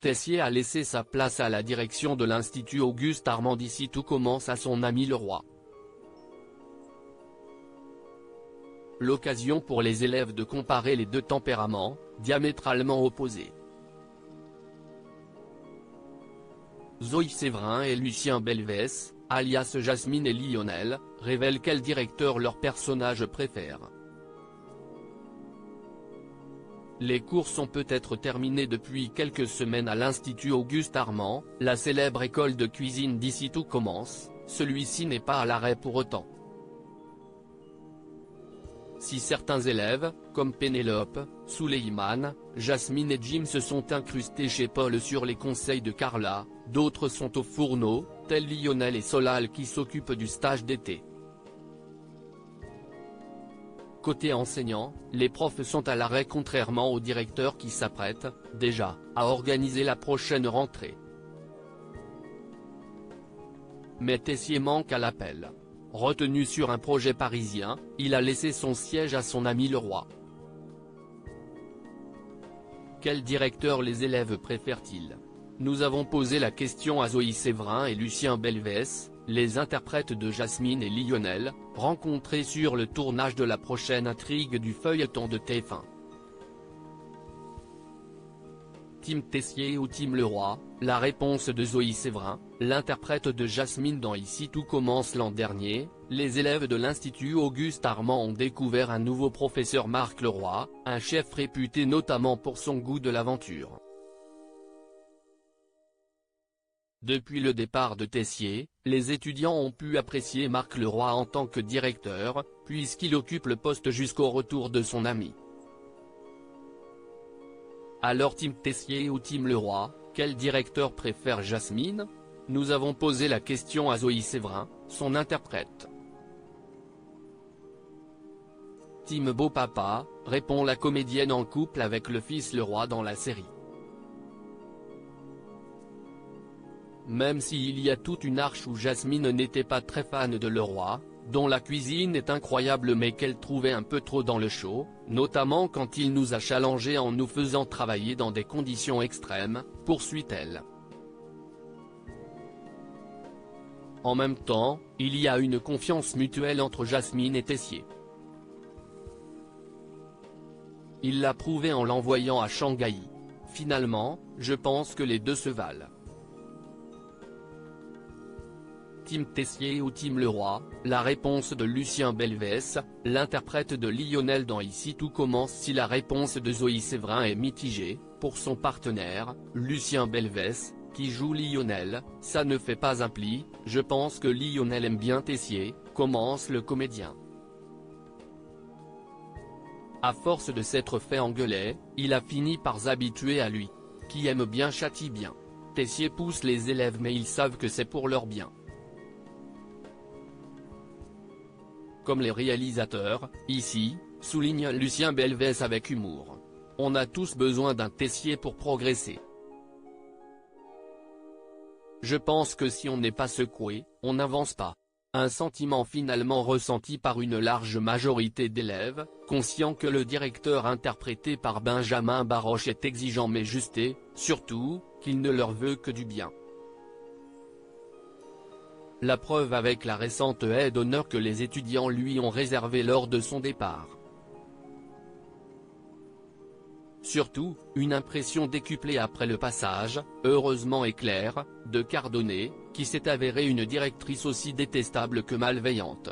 Tessier a laissé sa place à la direction de l'Institut Auguste Armand d'ici tout commence à son ami Leroy. L'occasion pour les élèves de comparer les deux tempéraments, diamétralement opposés. Zoe Séverin et Lucien Belvès, alias Jasmine et Lionel, révèlent quel directeur leur personnage préfère. Les cours sont peut-être terminés depuis quelques semaines à l'Institut Auguste Armand, la célèbre école de cuisine d'ici tout commence, celui-ci n'est pas à l'arrêt pour autant. Si certains élèves, comme Pénélope, Souleyman, Jasmine et Jim se sont incrustés chez Paul sur les conseils de Carla, d'autres sont au fourneau, tels Lionel et Solal qui s'occupent du stage d'été. Côté enseignant, les profs sont à l'arrêt contrairement au directeur qui s'apprête, déjà, à organiser la prochaine rentrée. Mais Tessier manque à l'appel. Retenu sur un projet parisien, il a laissé son siège à son ami Leroy. Quel directeur les élèves préfèrent-ils? Nous avons posé la question à Zoe Séverin et Lucien Belvès, les interprètes de Jasmine et Lionel, rencontrés sur le tournage de la prochaine intrigue du feuilleton de TF1. Team Tessier ou Team Leroy, la réponse de Zoe Séverin, l'interprète de Jasmine dans Ici tout commence l'an dernier, les élèves de l'Institut Auguste Armand ont découvert un nouveau professeur Marc Leroy, un chef réputé notamment pour son goût de l'aventure. Depuis le départ de Tessier, les étudiants ont pu apprécier Marc Leroy en tant que directeur, puisqu'il occupe le poste jusqu'au retour de son ami. Alors Team Tessier ou Team Leroy, quel directeur préfère Jasmine? Nous avons posé la question à Zoe Séverin, son interprète. Team Beau Papa, répond la comédienne en couple avec le fils Leroy dans la série. Même s'il y a toute une arche où Jasmine n'était pas très fan de Leroy, dont la cuisine est incroyable mais qu'elle trouvait un peu trop dans le show, notamment quand il nous a challengés en nous faisant travailler dans des conditions extrêmes, poursuit-elle. En même temps, il y a une confiance mutuelle entre Jasmine et Tessier. Il l'a prouvé en l'envoyant à Shanghai. Finalement, je pense que les deux se valent. Team Tessier ou Team Leroy, la réponse de Lucien Belvès, l'interprète de Lionel dans Ici tout commence. Si la réponse de Zoe Séverin est mitigée, pour son partenaire, Lucien Belvès, qui joue Lionel, ça ne fait pas un pli, je pense que Lionel aime bien Tessier, commence le comédien. À force de s'être fait engueuler, il a fini par s'habituer à lui. Qui aime bien châtie bien. Tessier pousse les élèves mais ils savent que c'est pour leur bien. Comme les réalisateurs, ici, souligne Lucien Belvès avec humour. On a tous besoin d'un Tessier pour progresser. Je pense que si on n'est pas secoué, on n'avance pas. Un sentiment finalement ressenti par une large majorité d'élèves, conscients que le directeur interprété par Benjamin Baroche est exigeant mais justé, surtout, qu'il ne leur veut que du bien. La preuve avec la récente aide d'honneur que les étudiants lui ont réservée lors de son départ. Surtout, une impression décuplée après le passage, heureusement et clair, de Cardonnet, qui s'est avérée une directrice aussi détestable que malveillante.